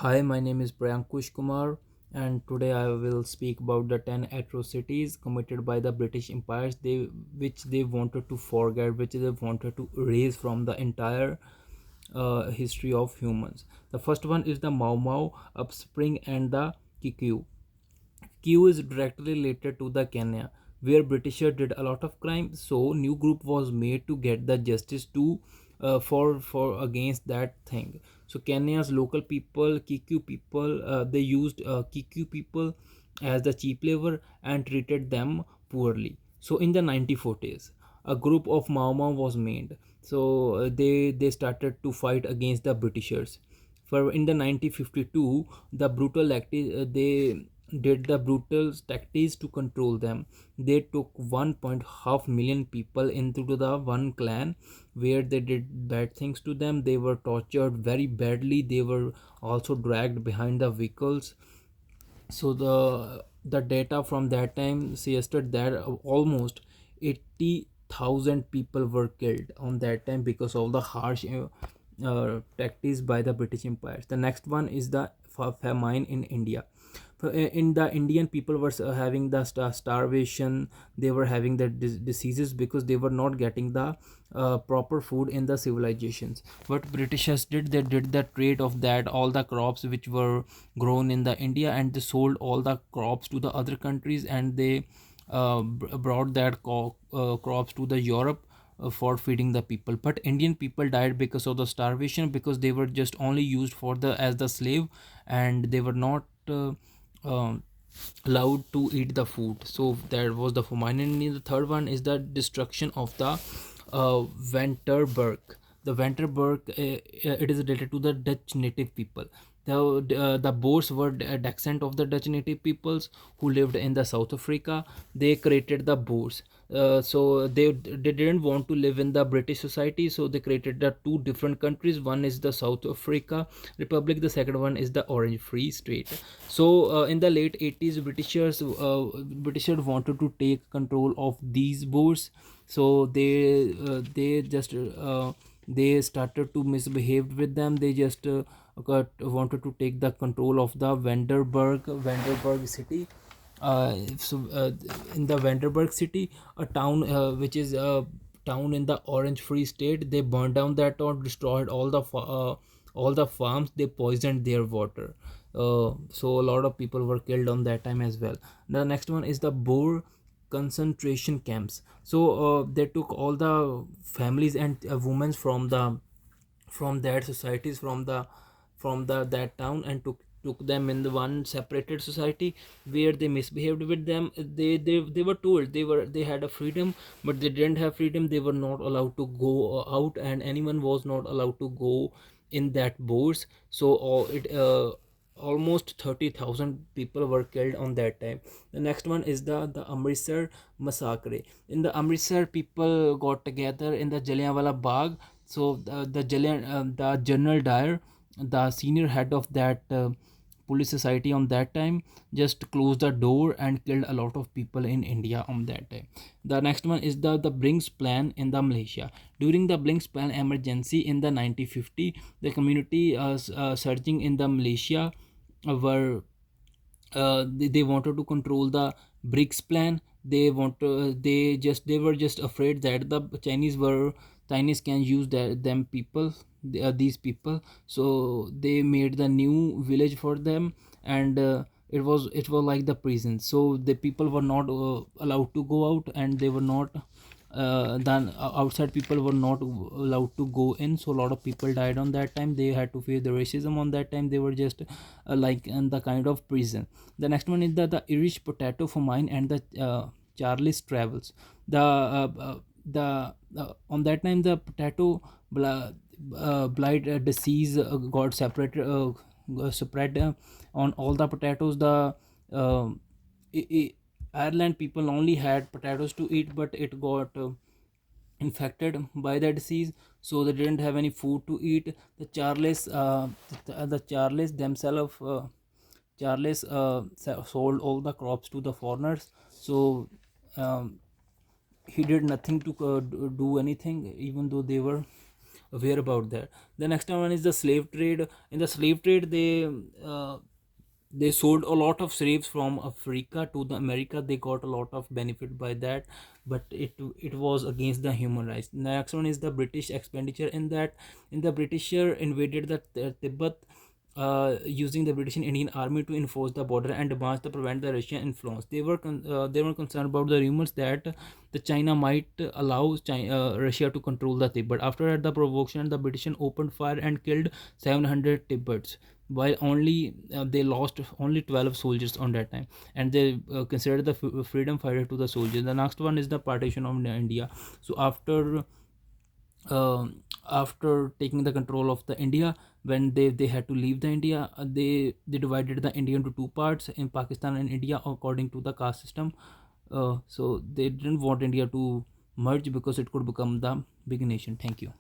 Hi, my name is Priyankush Kumar, and today I will speak about the 10 atrocities committed by the British empires which they wanted to forget, which they wanted to erase from the entire history of humans. The first one is the Mau Mau upspring and the Kikyu. Q is directly related to the Kenya, where Britishers did a lot of crime. So new group was made to get the justice to for against that thing. So Kenya's local people, Kikuyu people, they used Kikuyu people as the cheap labor and treated them poorly. So in the 1940s, a group of Mau Mau was made. So they started to fight against the Britishers. For in the 1952, the brutal they did the brutal tactics to control them. They took 1.5 million people into the one clan where they did bad things to them. They were tortured very badly. They were also dragged behind the vehicles. So the data from that time suggested that almost 80,000 people were killed on that time because of the harsh tactics by the British Empire. The next one is the famine in India. In the Indian people were having the starvation. They were having the diseases because they were not getting the proper food in the civilizations. What Britishers did, they did the trade of that all the crops which were grown in the India, and they sold all the crops to the other countries, and they brought that crops to the Europe for feeding the people. But Indian people died because of the starvation, because they were just only used for the as the slave, and they were not um, allowed to eat the food. So that was the famine. And the third one is the destruction of the Venterberg. The Venterberg, it is related to the Dutch native people. The Boers were a descent of the Dutch native peoples who lived in the South Africa. They created the Boers. So they didn't want to live in the British society, so they created the two different countries. One is the South Africa Republic, the second one is the Orange Free State. So in the late 80s, Britishers wanted to take control of these Boers. So they just they started to misbehave with them. They just wanted to take the control of the Vanderburg city. In the Vanderburg city, a town which is a town in the Orange Free State, they burned down that town, destroyed all the farms. They poisoned their water. So a lot of people were killed on that time as well. The next one is the Boer concentration camps. So they took all the families and women from that societies, from the that town, and took them in the one separated society where they misbehaved with them. They were told they had a freedom, but they didn't have freedom. They were not allowed to go out, and anyone was not allowed to go in that boards. So almost 30,000 people were killed on that time. The next one is the Amritsar massacre. In the Amritsar, people got together in the Jallianwala Bagh. So the General Dyer, the senior head of that police society on that time, just closed the door and killed a lot of people in India on that time. The next one is the Brinks plan in the Malaysia. During the Brinks plan emergency in the 1950, the community surging in the Malaysia were they wanted to control the BRICS plan. They were just afraid that the Chinese can use them people, these people. So they made the new village for them, and it was like the prison. So the people were not allowed to go out, and they were not then outside people were not allowed to go in. So a lot of people died on that time. They had to face the racism on that time. They were just like in the kind of prison. The next one is the Irish potato famine and the Charlie's travels. The on that time, the potato blight disease got separated spread on all the potatoes. The uh, Ireland people only had potatoes to eat, but it got infected by the disease, so they didn't have any food to eat. The Charles themselves, Charles sold all the crops to the foreigners. So um, he did nothing to do anything, even though they were aware about that. The next one is the slave trade. In the slave trade, they sold a lot of slaves from Africa to the America. They got a lot of benefit by that, but it was against the human rights. Next one is the British expenditure. In that, in the Britisher invaded the Tibet, using the British and Indian army to enforce the border and advance to prevent the Russian influence. They were concerned about the rumors that the China might allow Russia to control the Tibet. After that, the provocation, the British opened fire and killed 700 Tibets, while only they lost only 12 soldiers on that time, and they considered the freedom fighter to the soldiers. The next one is the partition of India. So after taking the control of the India, when they had to leave the India, they divided the India into two parts, in Pakistan and India, according to the caste system. So they didn't want India to merge because it could become the big nation. Thank you.